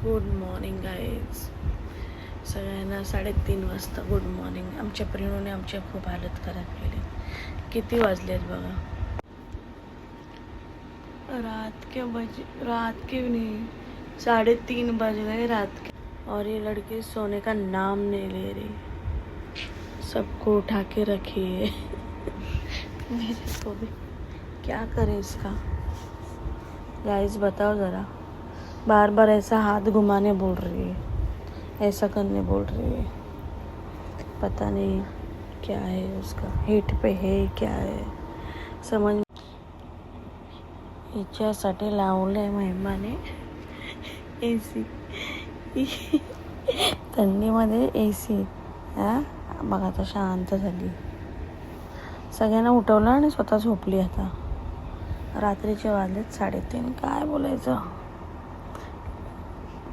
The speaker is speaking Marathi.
Good morning guys. सगळ्यांना 3:30 वाजता गुड मॉर्निंग. आमच्या प्रेरणूने आमच्या खूप हालत खराब केली. किती वाजलेत बघा. रात के नहीं 3:30 बज गए रात के. और ये लड़के सोने का नाम नहीं ले रही. सबको उठा के रखी है. मेरे को भी क्या करे इसका. गाइस बताओ ज़रा. बार बार ऐसा हाथ घुमाने बोल रही है, ऐसा करने बोल रही है. पता नहीं क्या है उसका. हिट पे है क्या है समझ. हिच्यासाठी लावलंय मेहमाने AC. थंडीमध्ये AC. बघा आता शांत झाली. सगळ्यांना उठवलं आणि स्वतः झोपली आता. रात्रीचे वाजलेत 3:30. काय बोलायचं.